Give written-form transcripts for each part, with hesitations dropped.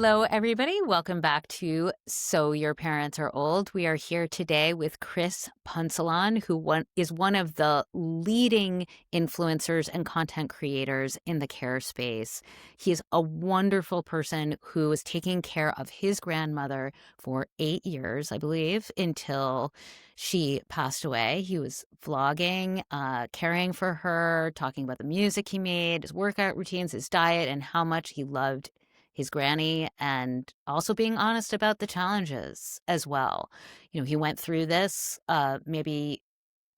Hello, everybody. Welcome back to So Your Parents Are Old. We are here today with Chris Punsalan, who is one of the leading influencers and content creators in the care space. He is a wonderful person who was taking care of his grandmother for 8 years, I believe, until she passed away. He was vlogging, caring for her, talking about the music he made, his workout routines, his diet, and how much he loved his granny, and also being honest about the challenges as well. He went through this maybe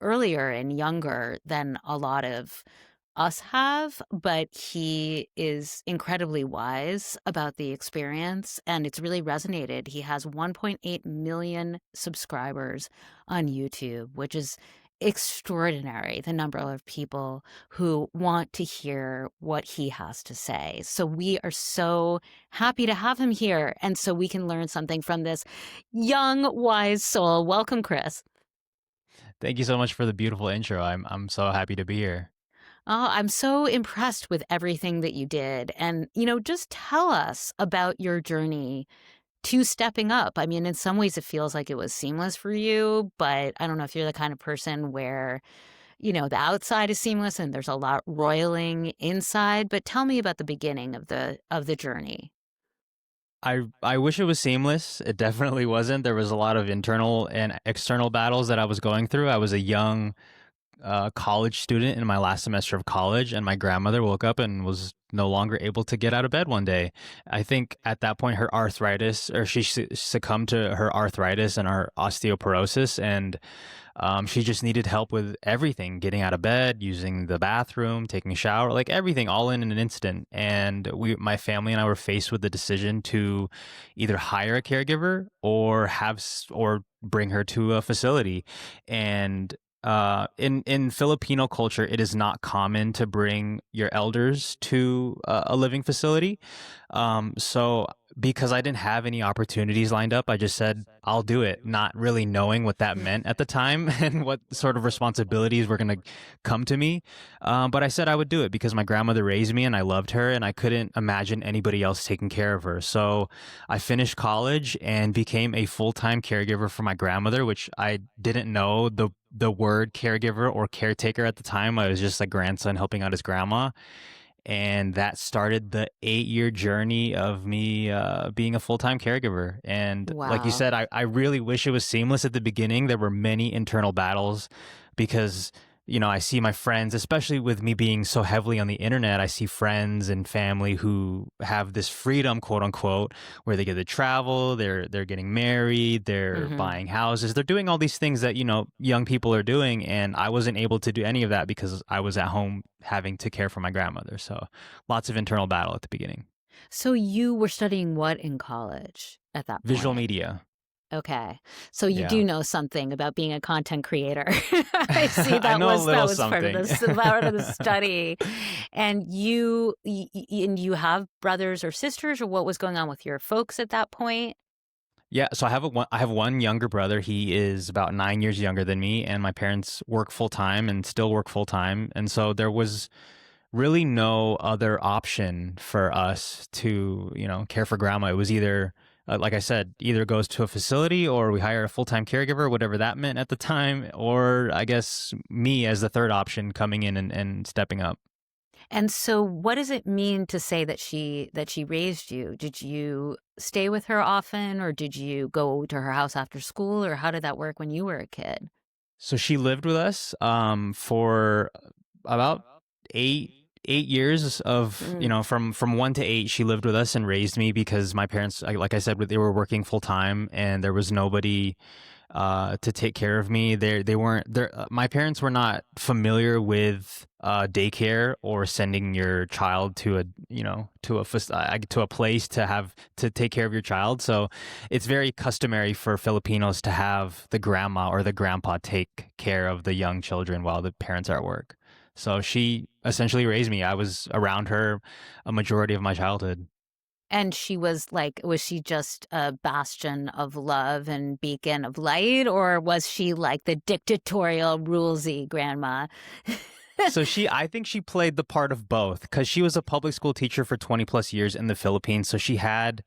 earlier and younger than a lot of us have, but he is incredibly wise about the experience, and it's really resonated. He has 1.8 million subscribers on YouTube, which is extraordinary, the number of people who want to hear what he has to say. So we are so happy to have him here, and so we can learn something from this young, wise soul. Welcome, Chris. Thank you so much for the beautiful intro. I'm so happy to be here. Oh, I'm so impressed with everything that you did. And, just tell us about your journey to stepping up. I mean, in some ways it feels like it was seamless for you, but I don't know if you're the kind of person where, the outside is seamless and there's a lot roiling inside, but tell me about the beginning of the journey. I wish it was seamless. It definitely wasn't. There was a lot of internal and external battles that I was going through. I was a young college student in my last semester of college, and my grandmother woke up and was no longer able to get out of bed one day. I think at that point, her arthritis, or she succumbed to her arthritis and her osteoporosis, and she just needed help with everything, getting out of bed, using the bathroom, taking a shower, like everything, all in an instant. And my family and I were faced with the decision to either hire a caregiver or bring her to a facility. And in Filipino culture, it is not common to bring your elders to a living facility. So because I didn't have any opportunities lined up, I just said, I'll do it, not really knowing what that meant at the time and what sort of responsibilities were going to come to me. But I said I would do it because my grandmother raised me and I loved her and I couldn't imagine anybody else taking care of her. So I finished college and became a full-time caregiver for my grandmother, which I didn't know the word caregiver or caretaker at the time. I was just a grandson helping out his grandma. And that started the 8-year journey of me being a full-time caregiver. And like you Wow. said, I really wish it was seamless at the beginning. There were many internal battles because, I see my friends, especially with me being so heavily on the internet, I see friends and family who have this freedom, quote unquote, where they get to travel, they're getting married, they're Hmm. buying houses, they're doing all these things that, young people are doing. And I wasn't able to do any of that because I was at home having to care for my grandmother. So lots of internal battle at the beginning. So you were studying what in college at that Visual point? media. Okay. So you do Yeah. know something about being a content creator. I see I that know a was little part of something. the study. And you have brothers or sisters, or what was going on with your folks at that point? Yeah, so I have one younger brother. He is about 9 years younger than me, and my parents work full time and still work full time. And so there was really no other option for us to, care for grandma. It was either, like I said, either goes to a facility or we hire a full time caregiver, whatever that meant at the time, or I guess me as the third option coming in and stepping up. And so what does it mean to say that she raised you? Did you stay with her often, or did you go to her house after school, or how did that work when you were a kid? So she lived with us for about eight years of, Mm. from 1 to 8. She lived with us and raised me because my parents, like I said, they were working full time and there was nobody to take care of me. They weren't there. My parents were not familiar with daycare or sending your child to to a place to take care of your child. So it's very customary for Filipinos to have the grandma or the grandpa take care of the young children while the parents are at work. So she essentially raised me. I was around her a majority of my childhood. And was she just a bastion of love and beacon of light, or was she like the dictatorial, rulesy grandma? So I think she played the part of both because she was a public school teacher for 20 plus years in the Philippines. So she had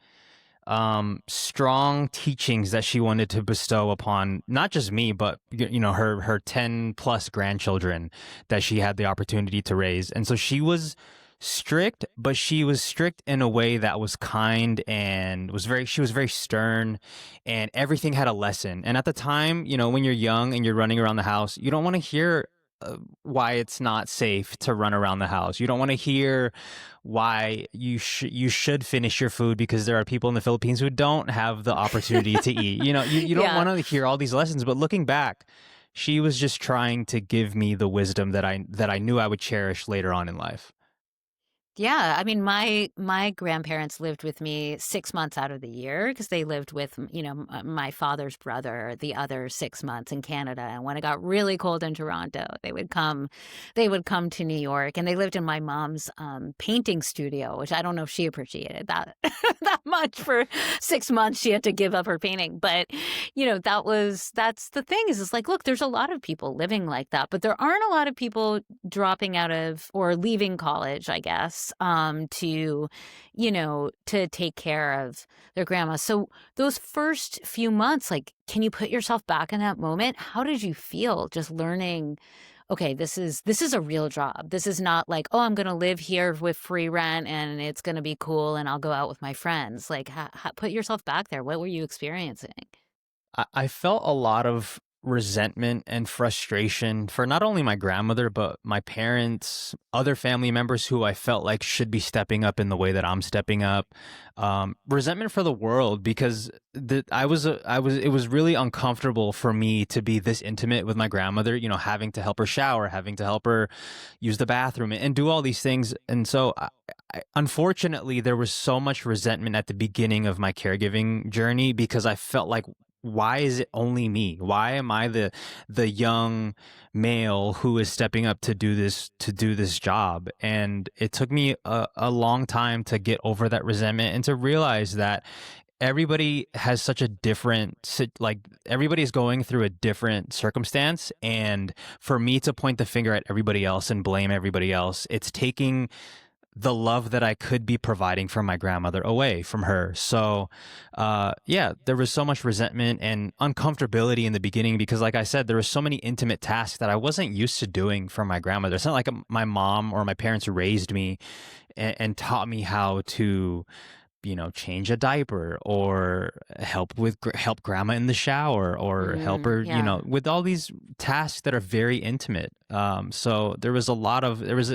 strong teachings that she wanted to bestow upon not just me, but her 10 plus grandchildren that she had the opportunity to raise. And so she was strict, but she was strict in a way that was kind and she was very stern, and everything had a lesson. And at the time, when you're young and you're running around the house, you don't want to hear why it's not safe to run around the house. You don't want to hear why you should finish your food because there are people in the Philippines who don't have the opportunity to eat. You don't Yeah. want to hear all these lessons. But looking back, she was just trying to give me the wisdom that I knew I would cherish later on in life. Yeah, I mean, my grandparents lived with me 6 months out of the year because they lived with, my father's brother the other 6 months in Canada. And when it got really cold in Toronto, they would come to New York, and they lived in my mom's painting studio, which I don't know if she appreciated that that much for 6 months. She had to give up her painting, but that's the thing is, it's like, look, there's a lot of people living like that, but there aren't a lot of people dropping out of or leaving college, I guess, to take care of their grandma. So those first few months, like, can you put yourself back in that moment? How did you feel just learning, okay, this is a real job. This is not like, oh, I'm going to live here with free rent and it's going to be cool and I'll go out with my friends. Like, put yourself back there. What were you experiencing? I felt a lot of resentment and frustration for not only my grandmother, but my parents, other family members who I felt like should be stepping up in the way that I'm stepping up. Resentment for the world because it was really uncomfortable for me to be this intimate with my grandmother, having to help her shower, having to help her use the bathroom and do all these things. And so unfortunately, there was so much resentment at the beginning of my caregiving journey because I felt like, why is it only me? Why am I the young male who is stepping up to do this job? And it took me a long time to get over that resentment and to realize that everybody has such a everybody's going through a different circumstance. And for me to point the finger at everybody else and blame everybody else, it's taking the love that I could be providing for my grandmother away from her. So, yeah, there was so much resentment and uncomfortability in the beginning because, like I said, there were so many intimate tasks that I wasn't used to doing for my grandmother. It's not like my mom or my parents raised me and taught me how to, change a diaper or help grandma in the shower or help her, Yeah. with all these tasks that are very intimate. So there was a lot of it was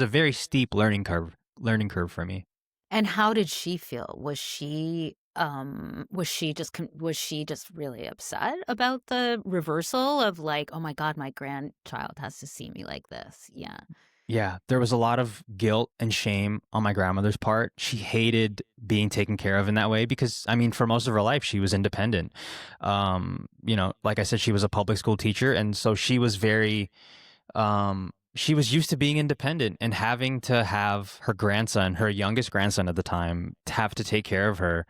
a very steep learning curve for me. And how did she feel? Was she just really upset about the reversal of, like, oh my God, my grandchild has to see me like this? Yeah. Yeah, there was a lot of guilt and shame on my grandmother's part. She hated being taken care of in that way because, I mean, for most of her life, she was independent. Like I said, she was a public school teacher. And so she was used to being independent and having to have her youngest grandson at the time, to have to take care of her.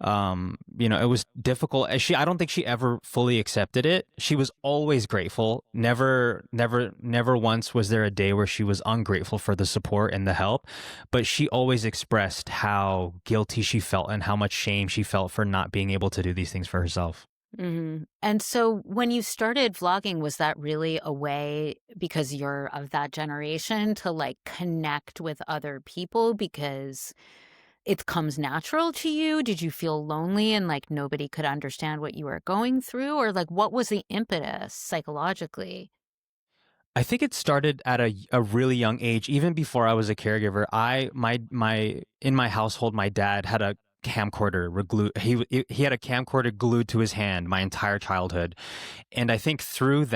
It was difficult. I don't think she ever fully accepted it. She was always grateful. Never once was there a day where she was ungrateful for the support and the help. But she always expressed how guilty she felt and how much shame she felt for not being able to do these things for herself. And so when you started vlogging, was that really a way, because you're of that generation, to like connect with other people because it comes natural to you? Did you feel lonely and like nobody could understand what you were going through? Or like, what was the impetus psychologically? I think it started at a really young age, even before I was a caregiver. In my household, my dad had a camcorder glued. He had a camcorder glued to his hand my entire childhood, and I think through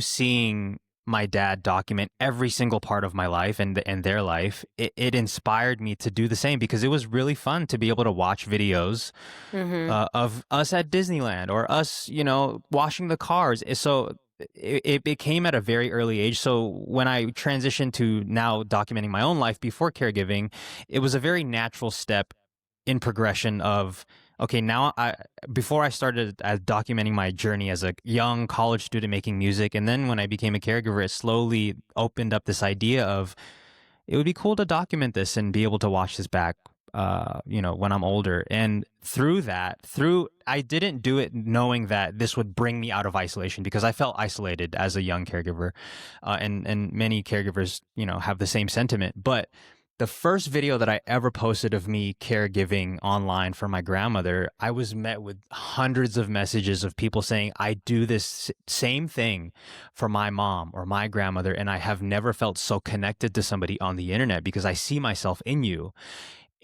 seeing my dad document every single part of my life and their life, it inspired me to do the same because it was really fun to be able to watch videos Mm-hmm. of us at Disneyland or us, washing the cars. So it came at a very early age. So when I transitioned to now documenting my own life before caregiving, it was a very natural step in progression of, okay, before I started documenting my journey as a young college student making music, and then when I became a caregiver, it slowly opened up this idea of, it would be cool to document this and be able to watch this back when I'm older. And I didn't do it knowing that this would bring me out of isolation, because I felt isolated as a young caregiver. And many caregivers, have the same sentiment. But the first video that I ever posted of me caregiving online for my grandmother, I was met with hundreds of messages of people saying, I do this same thing for my mom or my grandmother, and I have never felt so connected to somebody on the internet because I see myself in you.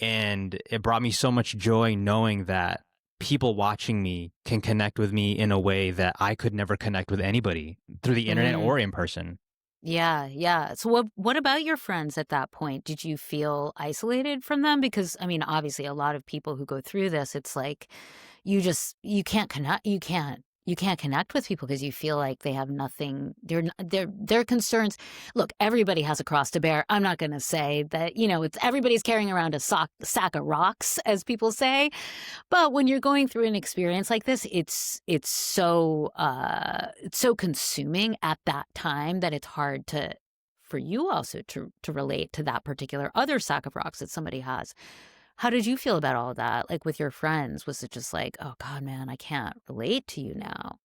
And it brought me so much joy knowing that people watching me can connect with me in a way that I could never connect with anybody through the internet Mhm. or in person. Yeah, yeah. So what about your friends at that point? Did you feel isolated from them? Because I mean, obviously a lot of people who go through this, it's like you can't connect you can't connect with people because you feel like they have nothing. Their concerns. Look, everybody has a cross to bear. I'm not going to say that, it's everybody's carrying around a sack of rocks, as people say. But when you're going through an experience like this, it's so consuming at that time that it's hard to for you also to relate to that particular other sack of rocks that somebody has. How did you feel about all of that? Like with your friends, was it just like, oh God, man, I can't relate to you now?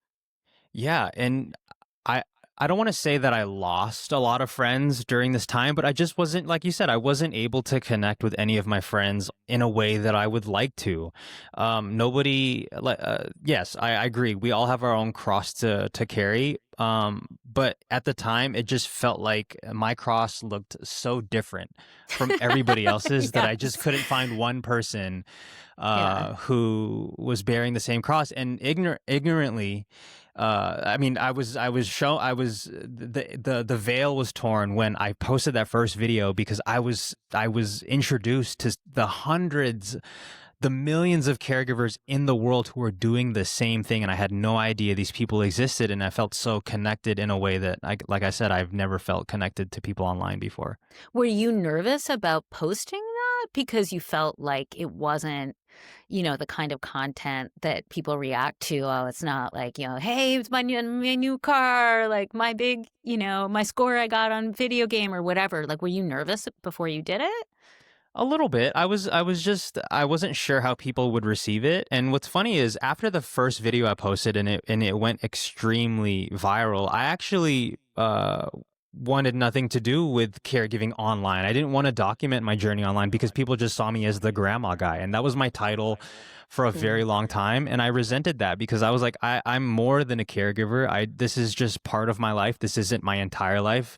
Yeah, and I I don't want to say that I lost a lot of friends during this time, but I just wasn't, like you said, I wasn't able to connect with any of my friends in a way that I would like to. Nobody, yes, I agree. We all have our own cross to carry. But at the time, it just felt like my cross looked so different from everybody else's that I just Yes. couldn't find one person Yeah. who was bearing the same cross. And ignorantly, I mean, I was the veil was torn when I posted that first video, because I was introduced to the millions of caregivers in the world who are doing the same thing, and I had no idea these people existed, and I felt so connected in a way that, like I said, I've never felt connected to people online before. Were you nervous about posting that because you felt like it wasn't, the kind of content that people react to? Oh, it's not like, hey, it's my new car, like my big, my score I got on video game or whatever. Like, were you nervous before you did it? A little bit. I wasn't sure how people would receive it. And what's funny is, after the first video I posted and it went extremely viral, I actually wanted nothing to do with caregiving online. I didn't want to document my journey online because people just saw me as the grandma guy, and that was my title for a very Mm. long time. And I resented that, because I was like, I'm more than a caregiver. This is just part of my life. This isn't my entire life.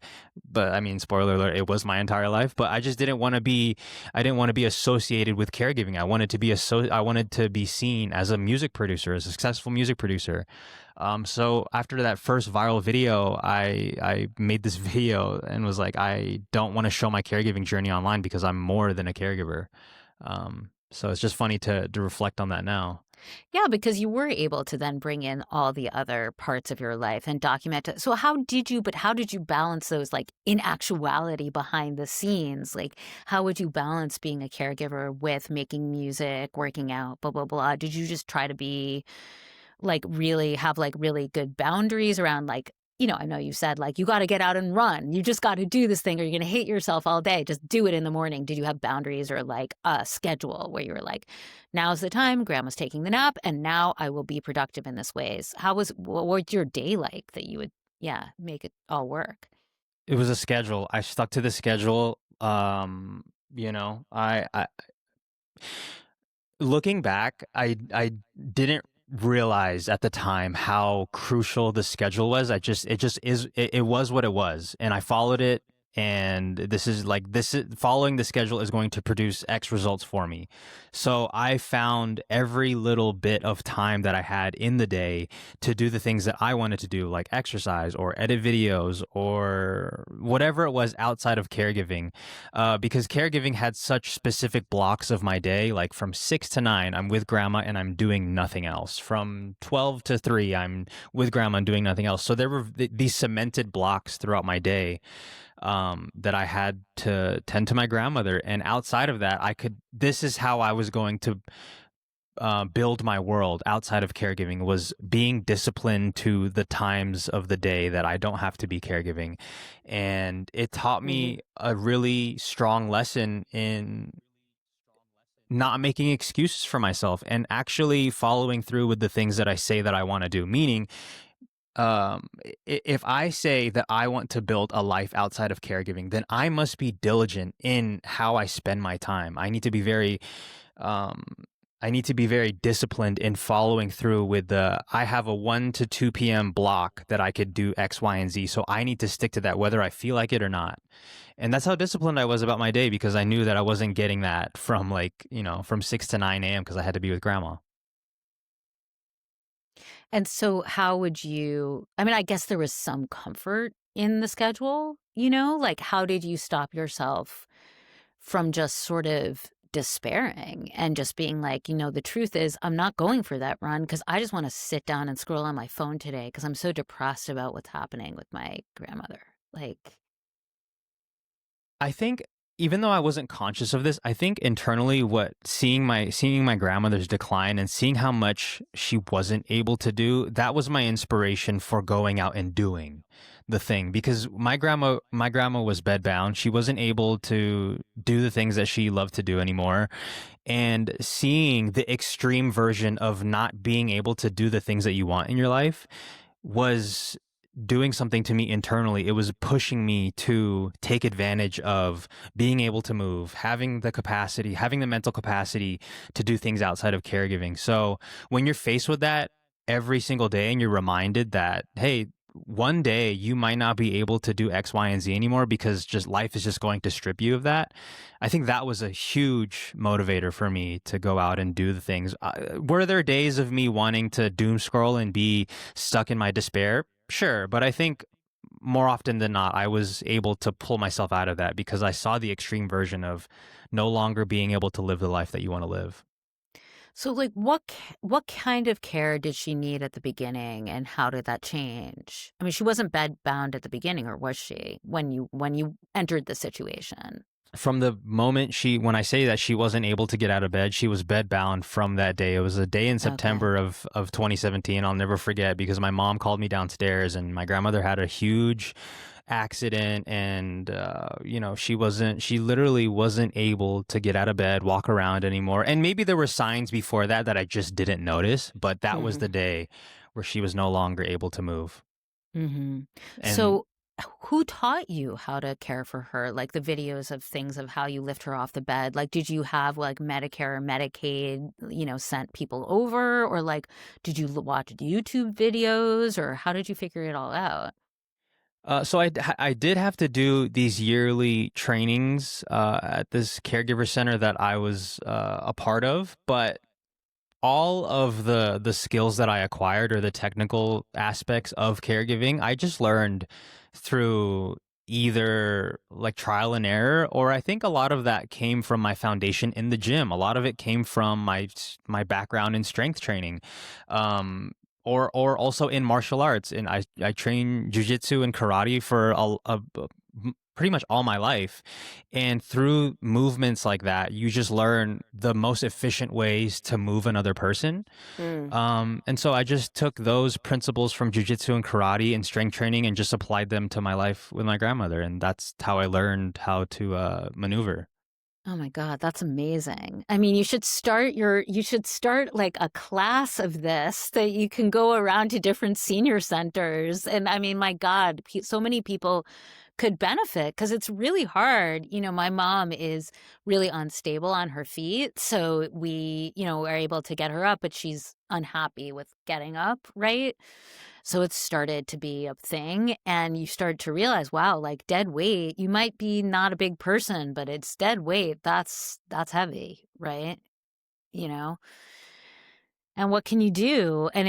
But I mean, spoiler alert, it was my entire life. But I just didn't want to be I didn't want to be associated with caregiving. I wanted to be seen as a music producer, a successful music producer. So after that first viral video, I made this video and was like, I don't want to show my caregiving journey online because I'm more than a caregiver. So it's just funny to reflect on that now. Yeah, because you were able to then bring in all the other parts of your life and document it. So how did you balance those, like, in actuality behind the scenes? Like, how would you balance being a caregiver with making music, working out, blah, blah, blah? Did you just try to be like really have like really good boundaries around like, I know you said like you got to get out and run. You just got to do this thing or you're going to hate yourself all day. Just do it in the morning. Did you have boundaries or like a schedule where you were like, now's the time, grandma's taking the nap, and now I will be productive in this ways? What was your day like that you would, yeah, make it all work? It was a schedule. I stuck to the schedule. I looking back, I didn't realize at the time how crucial the schedule was. It just is it was what it was, and I followed it. And this is following the schedule is going to produce X results for me. So I found every little bit of time that I had in the day to do the things that I wanted to do, like exercise or edit videos or whatever it was outside of caregiving, because caregiving had such specific blocks of my day. Like from 6 to 9, I'm with grandma and I'm doing nothing else. From 12 to 3, I'm with grandma and doing nothing else. So there were these cemented blocks throughout my day, that I had to tend to my grandmother. And outside of that, this is how I was going to build my world outside of caregiving, was being disciplined to the times of the day that I don't have to be caregiving. And it taught Hmm. me a really strong lesson not making excuses for myself and actually following through with the things that I say that I want to do. Meaning, if I say that I want to build a life outside of caregiving, then I must be diligent in how I spend my time. Um, I need to be very disciplined in following through with I have a 1 to 2 p.m. block that I could do X, Y, and Z. So I need to stick to that whether I feel like it or not. And that's how disciplined I was about my day, because I knew that I wasn't getting that from from 6 to 9 a.m. because I had to be with grandma. And so how would you I mean, I guess there was some comfort in the schedule, like how did you stop yourself from just sort of despairing and just being like, the truth is I'm not going for that run because I just want to sit down and scroll on my phone today because I'm so depressed about what's happening with my grandmother. Like, I think even though I wasn't conscious of this, I think internally what seeing my grandmother's decline and seeing how much she wasn't able to do, that was my inspiration for going out and doing the thing, because my grandma was bedbound. She wasn't able to do the things that she loved to do anymore. And seeing the extreme version of not being able to do the things that you want in your life was doing something to me internally. It was pushing me to take advantage of being able to move, having the capacity, having the mental capacity to do things outside of caregiving. So when you're faced with that every single day and you're reminded that, hey, one day you might not be able to do X, Y, and Z anymore because just life is just going to strip you of that. I think that was a huge motivator for me to go out and do the things. Were there days of me wanting to doom scroll and be stuck in my despair? Sure, but I think more often than not, I was able to pull myself out of that because I saw the extreme version of no longer being able to live the life that you want to live. so like what kind of care did she need at the beginning and how did that change? I mean, she wasn't bedbound at the beginning, or was she when you entered the situation? From the moment when I say that she wasn't able to get out of bed, she was bedbound from that day. It was a day in Okay. September of 2017. I'll never forget, because my mom called me downstairs and my grandmother had a huge accident, and she literally wasn't able to get out of bed, walk around anymore. And maybe there were signs before that I just didn't notice, but that was the Mhm. day where she was no longer able to move. Mhm. And So, who taught you how to care for her? Like, the videos of things of how you lift her off the bed? Like, did you have, like, Medicare or Medicaid, sent people over? Or, like, did you watch YouTube videos? Or how did you figure it all out? So I did have to do these yearly trainings at this caregiver center that I was a part of, but all of the skills that I acquired, or the technical aspects of caregiving, I just learned through either like trial and error, or I think a lot of that came from my foundation in the gym. A lot of it came from my background in strength training. Um or also in martial arts, and I train jujitsu and karate for pretty much all my life. And through movements like that, you just learn the most efficient ways to move another person. Mm. And so I just took those principles from jujitsu and karate and strength training and just applied them to my life with my grandmother. And that's how I learned how to maneuver. Oh my God, that's amazing. I mean, you should start like a class of this that you can go around to different senior centers. And I mean, my God, so many people could benefit because it's really hard. My mom is really unstable on her feet. So we, are able to get her up, but she's unhappy with getting up, right? So it started to be a thing. And you start to realize, wow, like dead weight, you might be not a big person, but it's dead weight. That's heavy, right? You know? And what can you do? And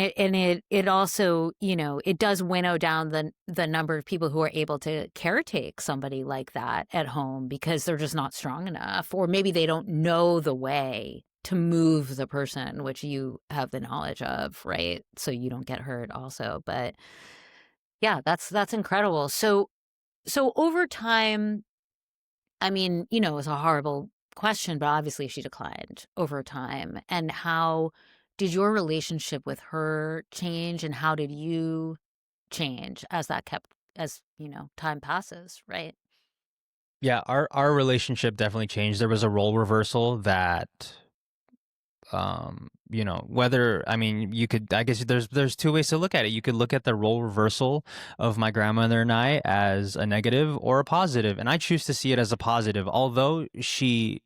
it also, it does winnow down the number of people who are able to caretake somebody like that at home because they're just not strong enough, or maybe they don't know the way to move the person, which you have the knowledge of, right? So you don't get hurt also. But yeah, that's incredible. So over time, I mean, it was a horrible question, but obviously she declined over time. And how did your relationship with her change, and how did you change as time passes, right? Yeah, our relationship definitely changed. There was a role reversal that whether, I mean, you could, I guess there's two ways to look at it. You could look at the role reversal of my grandmother and I as a negative or a positive, and I choose to see it as a positive. Although she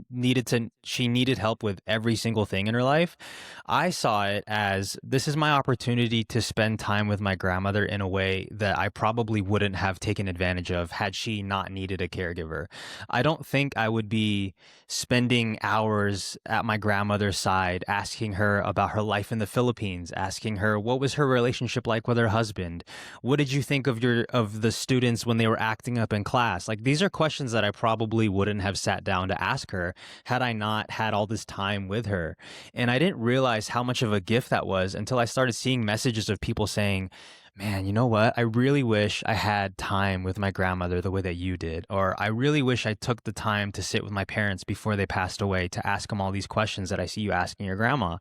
needed help with every single thing in her life, I saw it as, this is my opportunity to spend time with my grandmother in a way that I probably wouldn't have taken advantage of had she not needed a caregiver. I don't think I would be spending hours at my grandmother's side, asking her about her life in the Philippines, asking her what was her relationship like with her husband. What did you think of the students when they were acting up in class? Like, these are questions that I probably wouldn't have sat down to ask her had I not had all this time with her. And I didn't realize how much of a gift that was until I started seeing messages of people saying, "Man, you know what? I really wish I had time with my grandmother the way that you did." Or, "I really wish I took the time to sit with my parents before they passed away to ask them all these questions that I see you asking your grandma."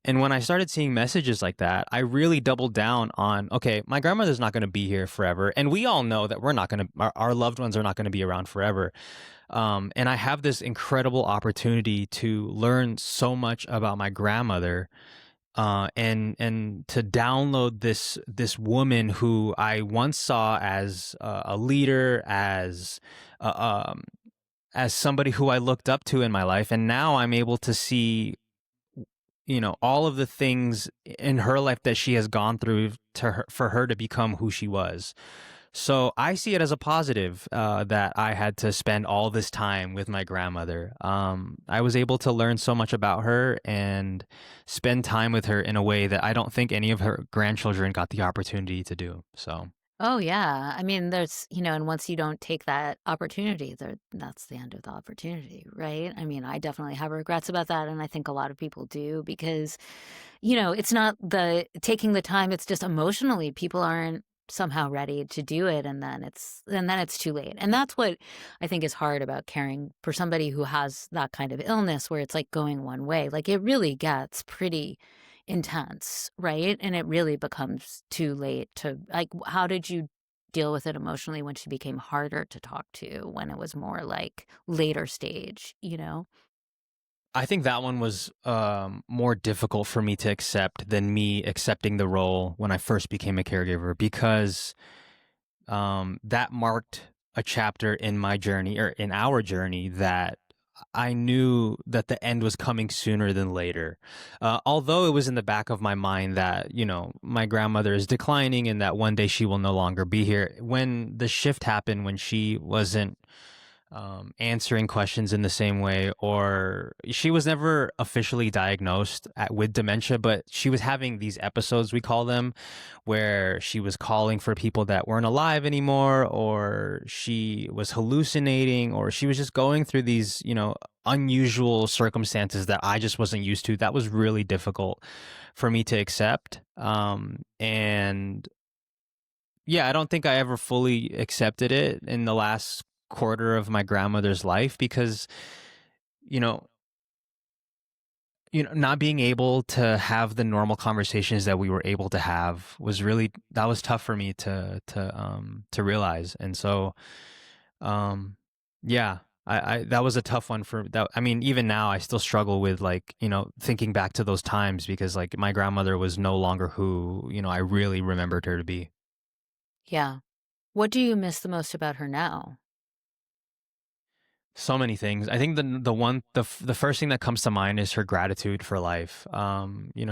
And when I started seeing messages like that, I really doubled down on, okay, my grandmother's not going to be here forever. And we all know that we're not going to, our loved ones are not going to be around forever. And I have this incredible opportunity to learn so much about my grandmother, and to download this woman who I once saw as a leader, as somebody who I looked up to in my life, and now I'm able to see, all of the things in her life that she has gone through to her, for her to become who she was. So I see it as a positive, that I had to spend all this time with my grandmother. I was able to learn so much about her and spend time with her in a way that I don't think any of her grandchildren got the opportunity to do. So Oh, yeah. I mean, and once you don't take that opportunity, that's the end of the opportunity, right? I mean, I definitely have regrets about that. And I think a lot of people do because, it's not the taking the time, it's just emotionally people aren't somehow ready to do it. And then it's too late. And that's what I think is hard about caring for somebody who has that kind of illness where it's like going one way. Like it really gets pretty intense, right? And it really becomes too late to like, how did you deal with it emotionally when she became harder to talk to, when it was more like later stage? I think that one was more difficult for me to accept than me accepting the role when I first became a caregiver, because that marked a chapter in my journey, or in our journey, that I knew that the end was coming sooner than later. Although it was in the back of my mind that, my grandmother is declining and that one day she will no longer be here. When the shift happened, when she wasn't answering questions in the same way, or she was never officially diagnosed with dementia, but she was having these episodes, we call them, where she was calling for people that weren't alive anymore, or she was hallucinating, or she was just going through these, unusual circumstances that I just wasn't used to. That was really difficult for me to accept. And yeah, I don't think I ever fully accepted it in the last quarter of my grandmother's life, because you know not being able to have the normal conversations that we were able to have was really, that was tough for me to realize. And so yeah, I that was a tough one for that. I mean, even now I still struggle with, like, thinking back to those times, because like my grandmother was no longer who, I really remembered her to be. Yeah. What do you miss the most about her now? So many things. I think the first thing that comes to mind is her gratitude for life.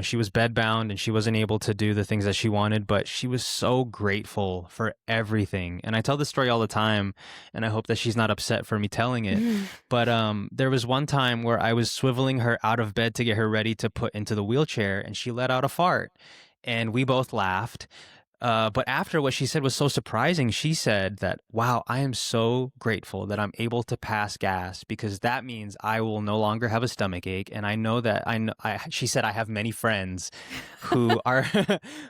She was bedbound and she wasn't able to do the things that she wanted, but she was so grateful for everything. And I tell this story all the time, and I hope that she's not upset for me telling it. But there was one time where I was swiveling her out of bed to get her ready to put into the wheelchair, and she let out a fart, and we both laughed. But after, what she said was so surprising. She said that, "Wow, I am so grateful that I'm able to pass gas, because that means I will no longer have a stomach ache. And I know that I know," she said, "I have many friends who are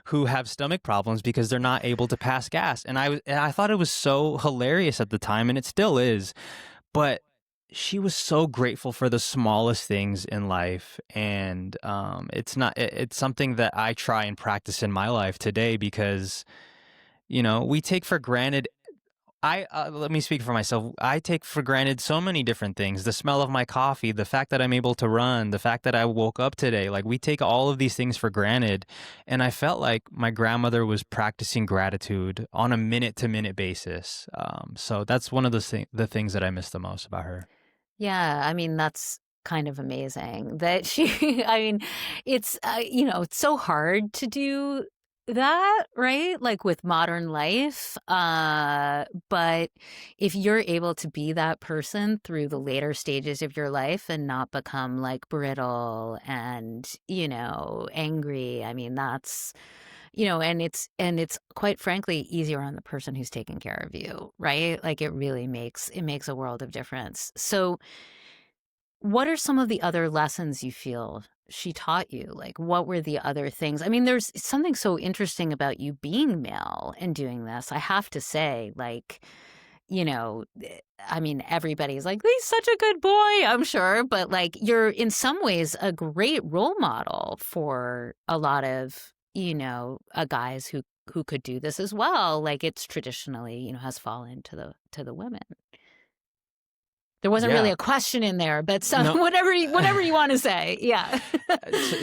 who have stomach problems because they're not able to pass gas." And I thought it was so hilarious at the time, and it still is. But she was so grateful for the smallest things in life, and it's something that I try and practice in my life today, because we take for granted let me speak for myself. I take for granted so many different things. The smell of my coffee, the fact that I'm able to run, the fact that I woke up today. Like, we take all of these things for granted. And I felt like my grandmother was practicing gratitude on a minute to minute basis. So that's one of the things that I miss the most about her. Yeah, I mean, that's kind of amazing that she I mean, it's, it's so hard to do that, right? Like, with modern life, but if you're able to be that person through the later stages of your life and not become, like, brittle and, angry, I mean, that's and it's quite frankly easier on the person who's taking care of you, right? Like, it makes a world of difference. So, what are some of the other lessons you feel she taught you? Like, what were the other things? I mean, there's something so interesting about you being male and doing this. I have to say, like, I mean, everybody's like, he's such a good boy, I'm sure, but like, you're in some ways a great role model for a lot of, guys who could do this as well. Like, it's traditionally, has fallen to the women. There wasn't really Yeah. a question in there, but some No. whatever you want to say. Yeah.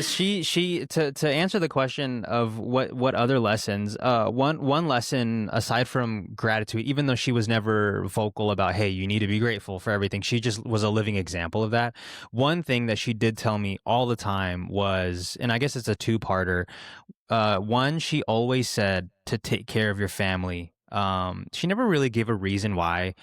She to answer the question of what other lessons, one lesson aside from gratitude, even though she was never vocal about, hey, you need to be grateful for everything, she just was a living example of that. One thing that she did tell me all the time was, and I guess it's a two-parter. One, she always said to take care of your family. She never really gave a reason why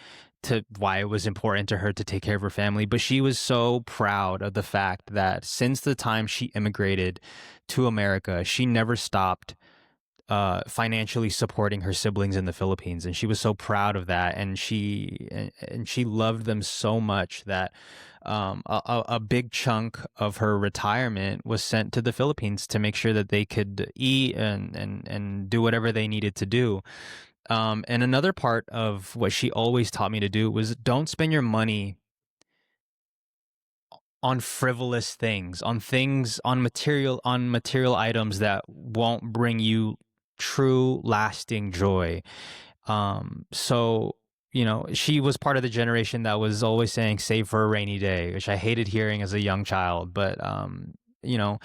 it was important to her to take care of her family, but she was so proud of the fact that since the time she immigrated to America, she never stopped financially supporting her siblings in the Philippines, and she was so proud of that, and she loved them so much that a big chunk of her retirement was sent to the Philippines to make sure that they could eat and do whatever they needed to do. And another part of what she always taught me to do was don't spend your money on frivolous things, on material items that won't bring you true lasting joy. So, she was part of the generation that was always saying save for a rainy day, which I hated hearing as a young child. But, you know,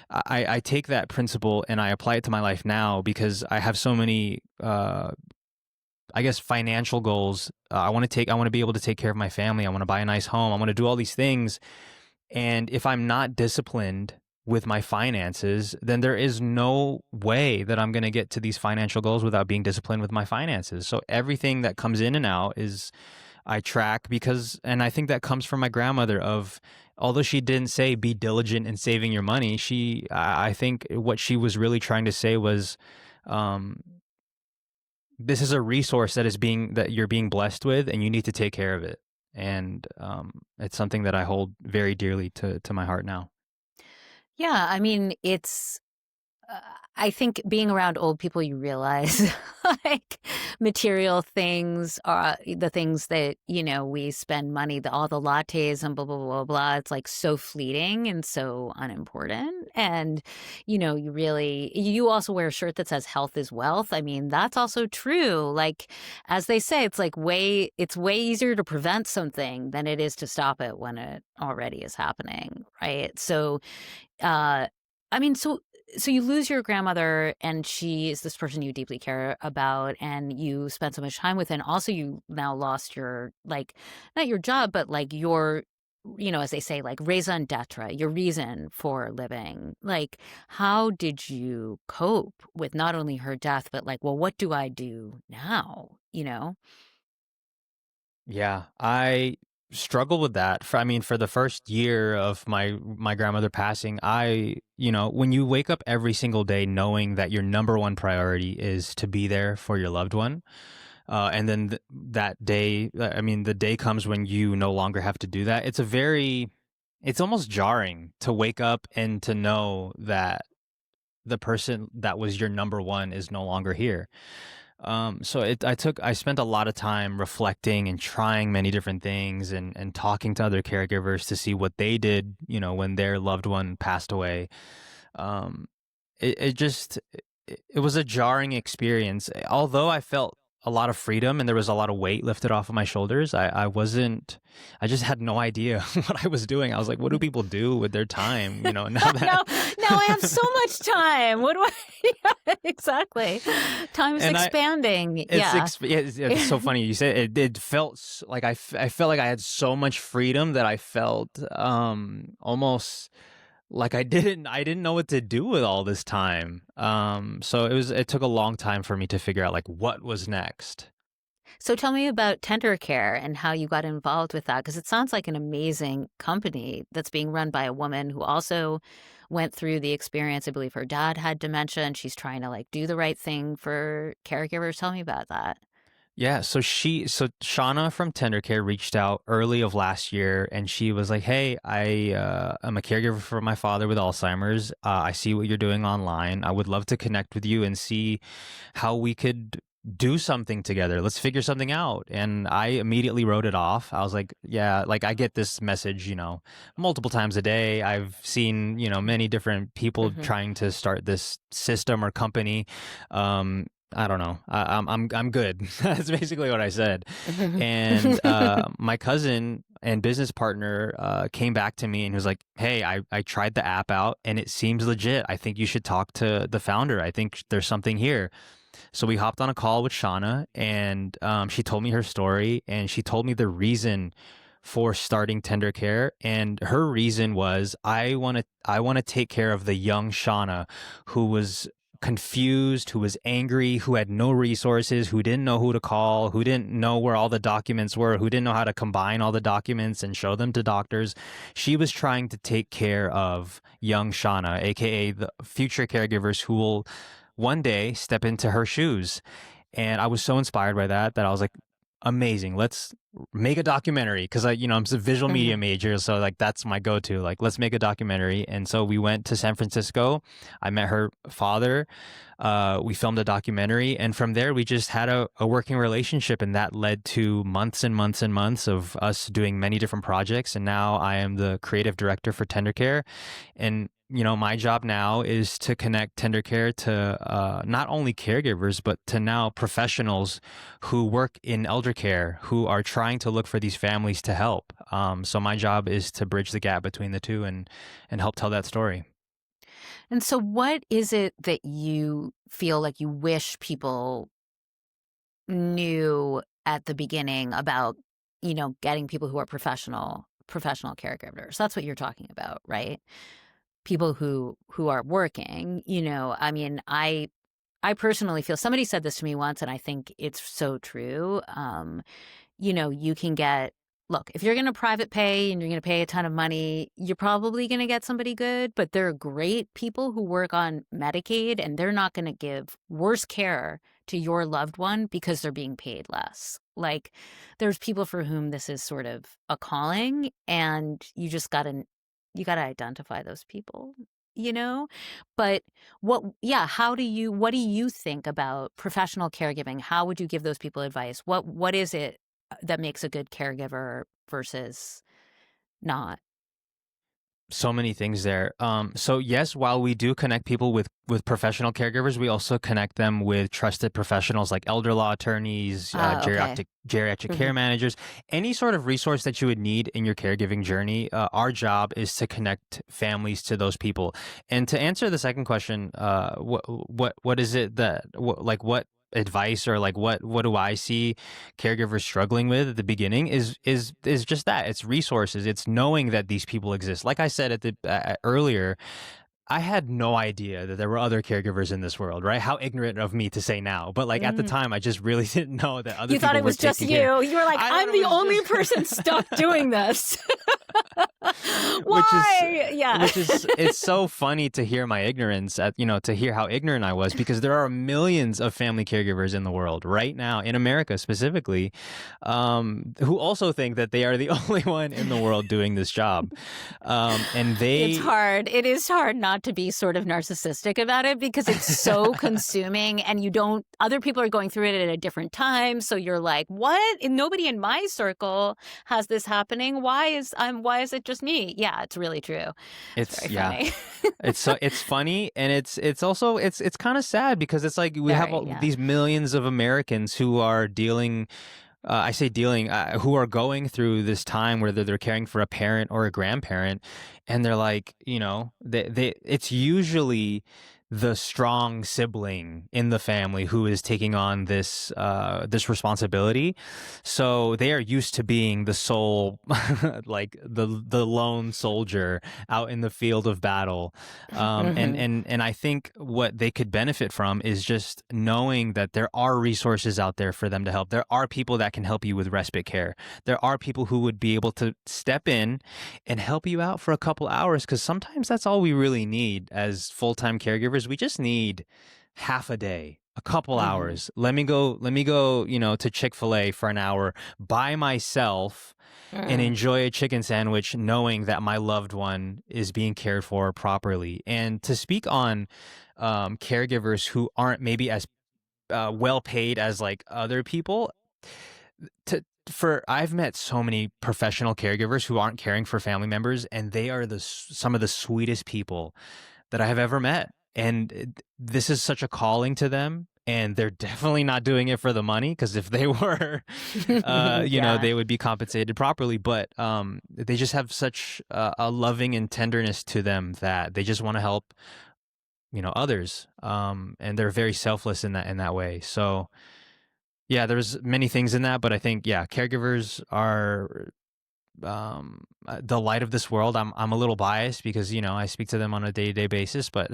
I take that principle and I apply it to my life now because I have so many, I guess, financial goals. I want to be able to take care of my family. I want to buy a nice home. I want to do all these things. And if I'm not disciplined with my finances, then there is no way that I'm going to get to these financial goals without being disciplined with my finances. So everything that comes in and out is I track and I think that comes from my grandmother of, although she didn't say be diligent in saving your money, I think what she was really trying to say was, um, this is a resource that you're being blessed with, and you need to take care of it. And it's something that I hold very dearly to my heart now. Yeah, I mean, uh, I think being around old people, you realize like material things are the things that, we spend money, all the lattes and blah, blah, blah, blah. It's like so fleeting and so unimportant. And, you also wear a shirt that says health is wealth. I mean, that's also true. Like, as they say, it's way easier to prevent something than it is to stop it when it already is happening. Right. So, uh, I mean, so you lose your grandmother, and she is this person you deeply care about, and you spent so much time with, and also you now lost your, like, not your job, but like your, as they say, like raison d'etre, your reason for living. Like, how did you cope with not only her death, but like, well, what do I do now? Yeah, I struggled with that. For the first year of my grandmother passing, when you wake up every single day knowing that your number one priority is to be there for your loved one, and then that day, the day comes when you no longer have to do that. It's almost jarring to wake up and to know that the person that was your number one is no longer here. I spent a lot of time reflecting and trying many different things and talking to other caregivers to see what they did, when their loved one passed away. Um, it was a jarring experience. Although I felt a lot of freedom and there was a lot of weight lifted off of my shoulders. I just had no idea what I was doing. I was like, what do people do with their time? Now now, that, now I have so much time. What do I? Yeah, exactly. Time is and expanding. Yeah. it's so funny. You said it felt like I felt like I had so much freedom that I felt almost like I didn't know what to do with all this time. So it took a long time for me to figure out like what was next. So tell me about Tendercare and how you got involved with that, because it sounds like an amazing company that's being run by a woman who also went through the experience. I believe her dad had dementia and she's trying to like do the right thing for caregivers. Tell me about that. Yeah, so Shauna from Tendercare reached out early of last year, and she was like, "Hey, I'm a caregiver for my father with Alzheimer's. I see what you're doing online. I would love to connect with you and see how we could do something together. Let's figure something out." And I immediately wrote it off. I was like, "Yeah, like I get this message, multiple times a day. I've seen, many different people Hmm. trying to start this system or company." I don't know. I'm good. That's basically what I said. And my cousin and business partner came back to me and was like, "Hey, I tried the app out and it seems legit. I think you should talk to the founder. I think there's something here." So we hopped on a call with Shauna, and she told me her story, and she told me the reason for starting Tender Care. And her reason was, I want to take care of the young Shauna who was confused, who was angry, who had no resources, who didn't know who to call, who didn't know where all the documents were, who didn't know how to combine all the documents and show them to doctors. She was trying to take care of young Shauna, aka the future caregivers who will one day step into her shoes. And I was so inspired by that I was like, amazing. Let's make a documentary, because I'm a visual media Hmm. major, so like that's my go-to. Like, let's make a documentary. And so we went to San Francisco. I met her father. We filmed a documentary, and from there we just had a working relationship, and that led to months and months and months of us doing many different projects. And now I am the creative director for Tendercare, and my job now is to connect Tendercare to not only caregivers, but to now professionals who work in elder care, who are trying to look for these families to help. So my job is to bridge the gap between the two and help tell that story. And so, what is it that you feel like you wish people knew at the beginning about, getting people who are professional caregivers? That's what you're talking about, right? People who are working. I mean, I personally feel, somebody said this to me once, and I think it's so true. You can get, look, if you're going to private pay and you're going to pay a ton of money, you're probably going to get somebody good, but there are great people who work on Medicaid, and they're not going to give worse care to your loved one because they're being paid less. Like, there's people for whom this is sort of a calling, and you got to identify those people, you know? But what do you think about professional caregiving? How would you give those people advice? What is it that makes a good caregiver versus not? So many things there. So yes, while we do connect people with professional caregivers, we also connect them with trusted professionals like elder law attorneys, Okay. geriatric Hmm. care managers, any sort of resource that you would need in your caregiving journey. Our job is to connect families to those people. And to answer the second question, what is it that what advice, or like what do I see caregivers struggling with at the beginning is just that. It's resources. It's knowing that these people exist. Like I said at the earlier, I had no idea that there were other caregivers in this world, right? How ignorant of me to say now. But like at the Mm. time, I just really didn't know that other You thought people it were was just taking care. you. You were like, I thought I'm it the was only just person stuck doing this. which is Why? Yeah. it's so funny to hear my ignorance to hear how ignorant I was, because there are millions of family caregivers in the world right now, in America specifically, who also think that they are the only one in the world doing this job. And It's they hard. It is hard not not to be sort of narcissistic about it because it's so consuming and other people are going through it at a different time. So you're like, what? And nobody in my circle has this happening. Why is it just me? Yeah, it's really true. It's It's very yeah. funny. It's funny, and it's also it's kind of sad because it's like we have Very, all yeah. these millions of Americans who are dealing I say dealing, who are going through this time whether they're caring for a parent or a grandparent, and they're like, it's usually the strong sibling in the family who is taking on this responsibility. So they are used to being the sole, like the lone soldier out in the field of battle. And Hmm. and I think what they could benefit from is just knowing that there are resources out there for them to help. There are people that can help you with respite care. There are people who would be able to step in and help you out for a couple hours, because sometimes that's all we really need as full-time caregivers. We just need half a day, a couple Hmm. hours. Let me go, to Chick-fil-A for an hour by myself and Mm. enjoy a chicken sandwich knowing that my loved one is being cared for properly. And to speak on caregivers who aren't maybe as well paid as like other people, to for I've met so many professional caregivers who aren't caring for family members, and they are some of the sweetest people that I have ever met. And this is such a calling to them, and they're definitely not doing it for the money, because if they were, Yeah. they would be compensated properly. But they just have such a loving and tenderness to them that they just want to help, others. And they're very selfless in that way. So yeah, there's many things in that, but I think, yeah, caregivers are the light of this world. I'm a little biased because I speak to them on a day-to-day basis, but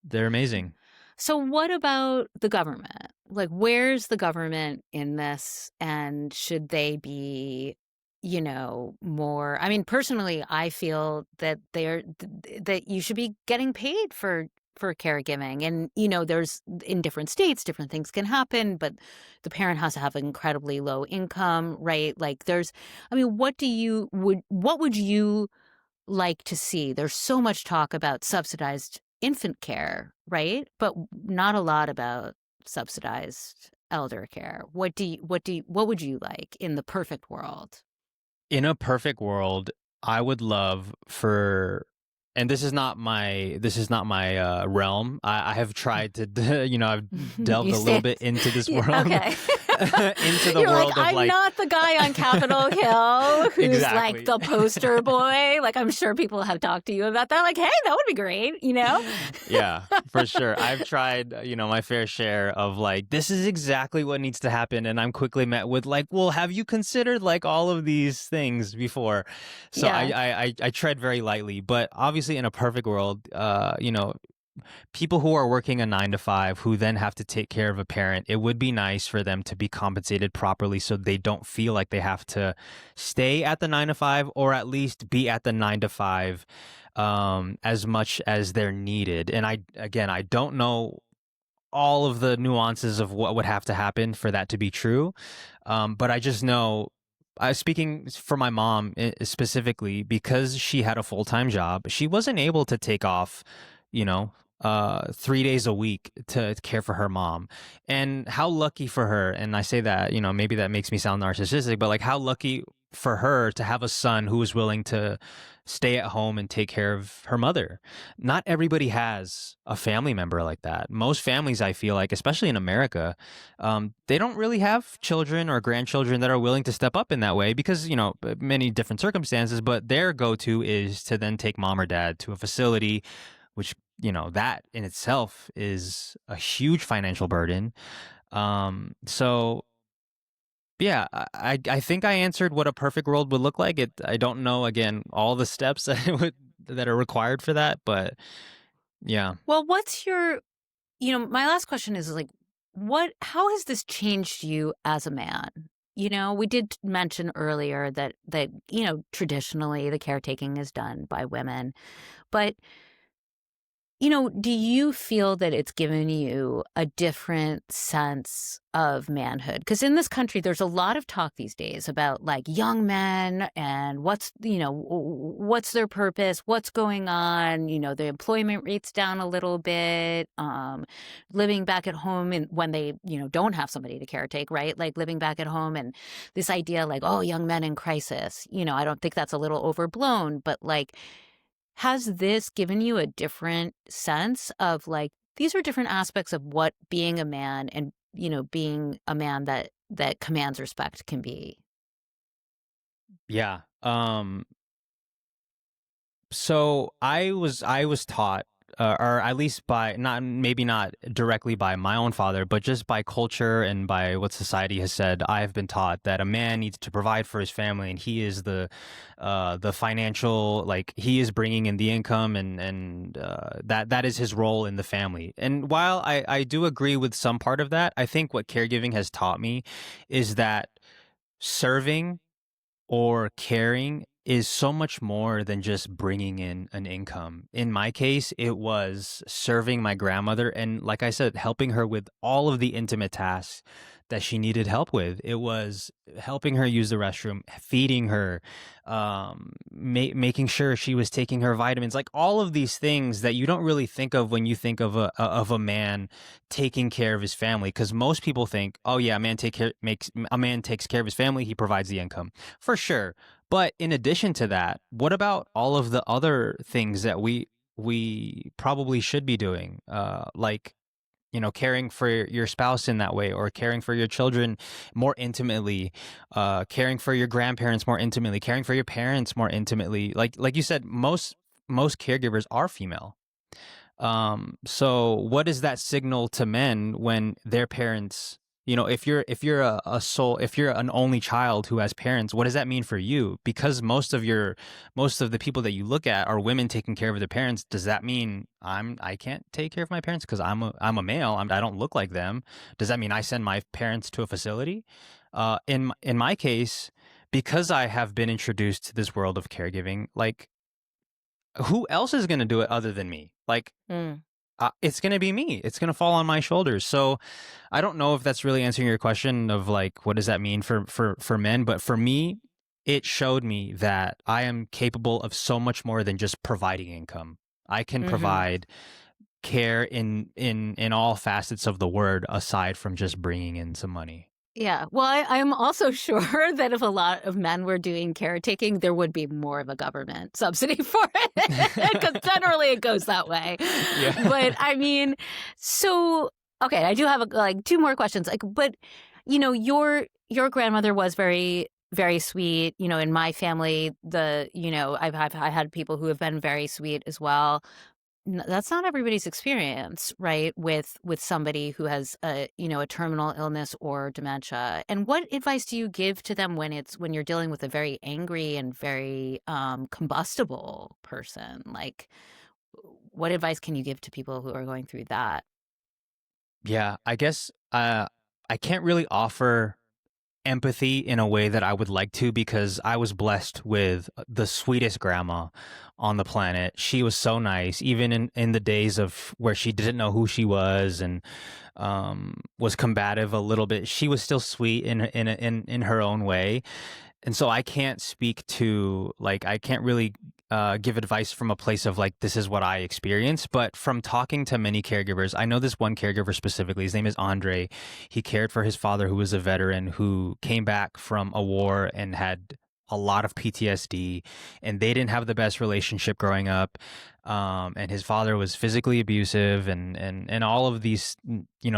they're amazing. So what about the government? Like, where's the government in this? And should they be, more? I mean, personally, I feel that that you should be getting paid for caregiving. And, there's in different states, different things can happen, but the parent has to have an incredibly low income, right? Like I mean, what would you like to see? There's so much talk about subsidized infant care, right? But not a lot about subsidized elder care. What would you like in the perfect world? In a perfect world, I would love for, and this is not my realm. I have tried to, I've delved You a little say, bit into this yeah, world, okay. into the You're like, world of I'm like, not the guy on Capitol Hill who's like exactly. the poster boy. Like, I'm sure people have talked to you about that. Like, hey, that would be great. Yeah, for sure. I've tried, my fair share of like, this is exactly what needs to happen. And I'm quickly met with like, well, have you considered like all of these things before? So I, Yeah. I, I, I tread very lightly, but obviously in a perfect world, people who are working a 9 to 5 who then have to take care of a parent, it would be nice for them to be compensated properly so they don't feel like they have to stay at the 9 to 5, or at least be at the 9 to 5 as much as they're needed. And I don't know all of the nuances of what would have to happen for that to be true. But I just know, speaking for my mom specifically, because she had a full time job, she wasn't able to take off, 3 days a week to care for her mom. And how lucky for her. And I say that, maybe that makes me sound narcissistic, but like how lucky for her to have a son who was willing to stay at home and take care of her mother. Not everybody has a family member like that. Most families, I feel like, especially in America, they don't really have children or grandchildren that are willing to step up in that way because, many different circumstances, but their go-to is to then take mom or dad to a facility, which, that in itself is a huge financial burden. So yeah, I think I answered what a perfect world would look like. I don't know, again, all the steps that are required for that, but yeah. Well, my last question is like, how has this changed you as a man? We did mention earlier that traditionally the caretaking is done by women, but Do you feel that it's given you a different sense of manhood? Because in this country, there's a lot of talk these days about like young men and what's their purpose, what's going on. The employment rate's down a little bit. Living back at home and when they, don't have somebody to caretake, right? Like living back at home and this idea like, oh, young men in crisis. I don't think that's a little overblown, but like, has this given you a different sense of like these are different aspects of what being a man and being a man that commands respect can be? Yeah. So I was taught, or at least by not maybe not directly by my own father, but just by culture and by what society has said. I've been taught that a man needs to provide for his family, and he is the financial, like he is bringing in the income, and that is his role in the family. And while I do agree with some part of that, I think what caregiving has taught me is that serving or caring is so much more than just bringing in an income. In my case, it was serving my grandmother and, like I said, helping her with all of the intimate tasks that she needed help with. It was helping her use the restroom, feeding her, making sure she was taking her vitamins, like all of these things that you don't really think of when you think of a man taking care of his family. Because most people think, oh yeah, a man takes care of his family, he provides the income. For sure. But in addition to that, what about all of the other things that we probably should be doing? Like, caring for your spouse in that way, or caring for your children more intimately, caring for your grandparents more intimately, caring for your parents more intimately. Like you said, most caregivers are female. So what does that signal to men when their parents, if you're if you're an only child who has parents, what does that mean for you? Because most of the people that you look at are women taking care of their parents. Does that mean I can't take care of my parents because I'm a male? I don't look like them. Does that mean I send my parents to a facility? In my case, because I have been introduced to this world of caregiving, like who else is going to do it other than me? Like, Mm. it's going to be me. It's going to fall on my shoulders. So I don't know if that's really answering your question of like, what does that mean for men? But for me, it showed me that I am capable of so much more than just providing income. I can Hmm. provide care in all facets of the word aside from just bringing in some money. Yeah. Well, I'm also sure that if a lot of men were doing caretaking, there would be more of a government subsidy for it because generally it goes that way. Yeah. But I mean, so okay, I do have like two more questions. Like, but your grandmother was very very sweet. In my family, I had people who have been very sweet as well. That's not everybody's experience, right? With somebody who has a terminal illness or dementia. And what advice do you give to them when you're dealing with a very angry and very combustible person? Like, what advice can you give to people who are going through that? Yeah, I guess I can't really offer empathy in a way that I would like to, because I was blessed with the sweetest grandma on the planet. She was so nice, even in the days of where she didn't know who she was and was combative a little bit. She was still sweet in her own way. And so I can't speak to, like, I can't really give advice from a place of like, this is what I experienced. But from talking to many caregivers, I know this one caregiver specifically. His name is Andre. He cared for his father, who was a veteran who came back from a war and had a lot of PTSD, and they didn't have the best relationship growing up. And his father was physically abusive and all of these,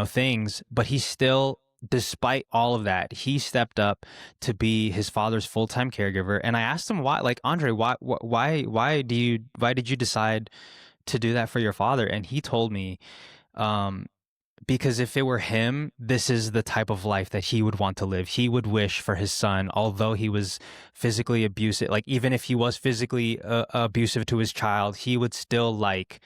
things. But he still, despite all of that, he stepped up to be his father's full-time caregiver. And I asked him why, like, Andre, why did you decide to do that for your father? And he told me, um, because if it were him, this is the type of life that he would want to live. He would wish for his son, although he was physically abusive, like even if he was physically abusive to his child, he would still like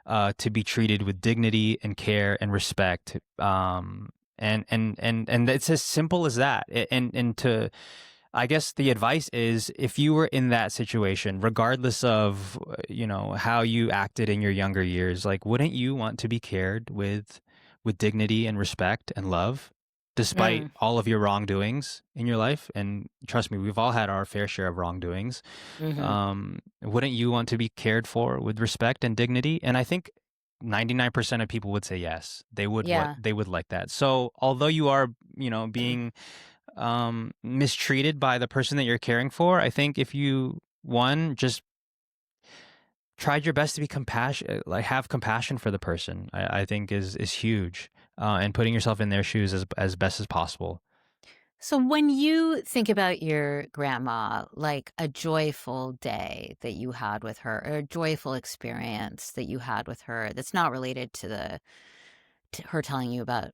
to be treated with dignity and care and respect. And it's as simple as that. And to I guess the advice is if you were in that situation, regardless of, how you acted in your younger years, like, wouldn't you want to be cared with dignity and respect and love despite Mm, all of your wrongdoings in your life? And trust me, we've all had our fair share of wrongdoings. mhm. Wouldn't you want to be cared for with respect and dignity? And I think 99% of people would say yes. Yeah. They would like that. So although you are, being mistreated by the person that you're caring for, I think if you one just tried your best to be compassion, like have compassion for the person, I think is huge. And putting yourself in their shoes as best as possible. So when you think about your grandma, like a joyful day that you had with her, or a joyful experience that you had with her that's not related to her telling you about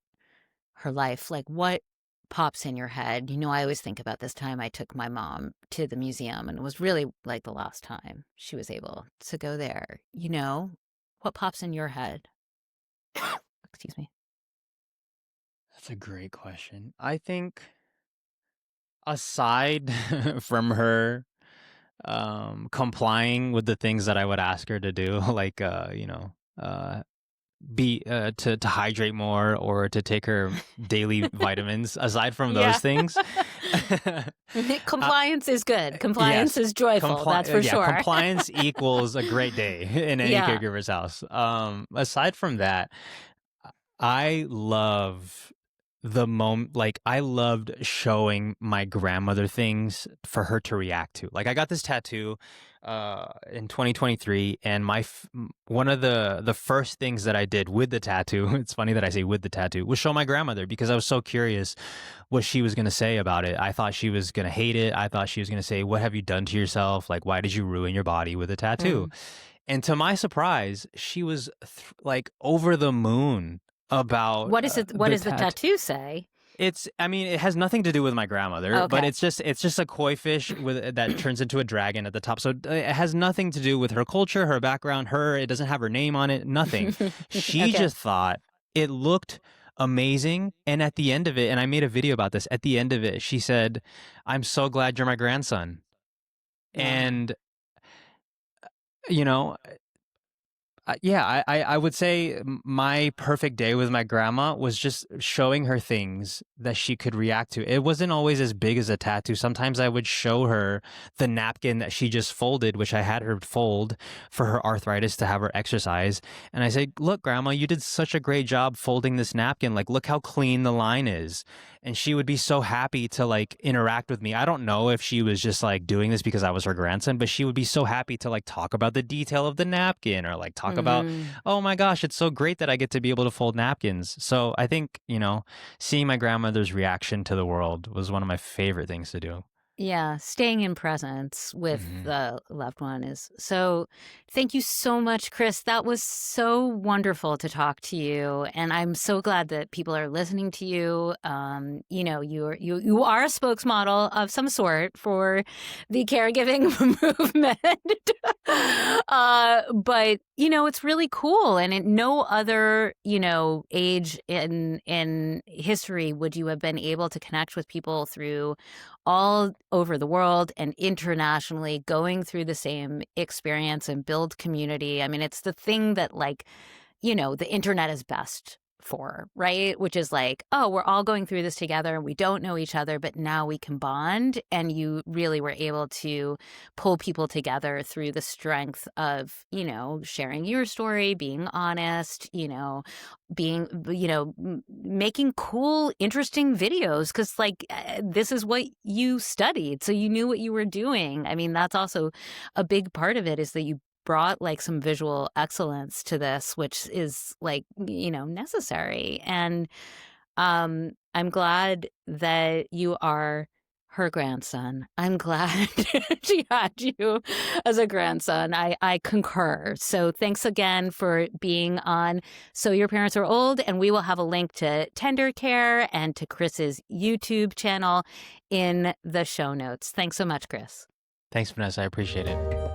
her life, like what pops in your head? I always think about this time I took my mom to the museum, and it was really like the last time she was able to go there. What pops in your head? Excuse me. That's a great question. I think aside from her complying with the things that I would ask her to do, like uh be to hydrate more or to take her daily vitamins, aside from Yeah. those things. uh, Compliance is good. Compliance yes, is joyful. That's for yeah, sure. compliance equals a great day in any Yeah. caregiver's house. Aside from that, I love the moment, like, I loved showing my grandmother things for her to react to. Like, I got this tattoo in 2023, and one of the first things that I did with the tattoo, it's funny that I say with the tattoo, was show my grandmother because I was so curious what she was going to say about it. I thought she was going to hate it. I thought she was going to say, "What have you done to yourself? Like, why did you ruin your body with a tattoo?" Mm. And to my surprise, she was like over the moon about What is it? What the does the tattoo. tattoo say? I mean, it has nothing to do with my grandmother, but Okay. it's just a koi fish that turns into a dragon at the top. So it has nothing to do with her culture, her background, it doesn't have her name on it, nothing. She Okay. just thought it looked amazing. And at the end of it, and I made a video about this, at the end of it, she said, "I'm so glad you're my grandson." Wow. And, you know, yeah, I would say my perfect day with my grandma was just showing her things that she could react to. It wasn't always as big as a tattoo. Sometimes I would show her the napkin that she just folded, which I had her fold for her arthritis to have her exercise. And I said, "Look, grandma, you did such a great job folding this napkin. Like, look how clean the line is." And she would be so happy to like interact with me. I don't know if she was just like doing this because I was her grandson, but she would be so happy to like talk about the detail of the napkin or like talk about, Hmm. "Oh my gosh, it's so great that I get to be able to fold napkins." So I think, seeing my grandmother's reaction to the world was one of my favorite things to do. Yeah, staying in presence with Hmm. the loved one is so. Thank you so much, Chris. That was so wonderful to talk to you, and I'm so glad that people are listening to you. You are a spokesmodel of some sort for the caregiving movement, but it's really cool, and at no other age in history would you have been able to connect with people through all over the world and internationally going through the same experience and build community. I mean, it's the thing that, like, the internet is best for, right? Which is like, oh, we're all going through this together and we don't know each other, but now we can bond. And you really were able to pull people together through the strength of, sharing your story, being honest, being, making cool, interesting videos. Cause like, this is what you studied. So you knew what you were doing. I mean, that's also a big part of it, is that you brought like some visual excellence to this, which is like, necessary. And I'm glad that you are her grandson. I'm glad she had you as a grandson. I concur. So thanks again for being on So Your Parents Are Old. And we will have a link to Tendercare and to Chris's YouTube channel in the show notes. Thanks so much, Chris. Thanks, Vanessa. I appreciate it.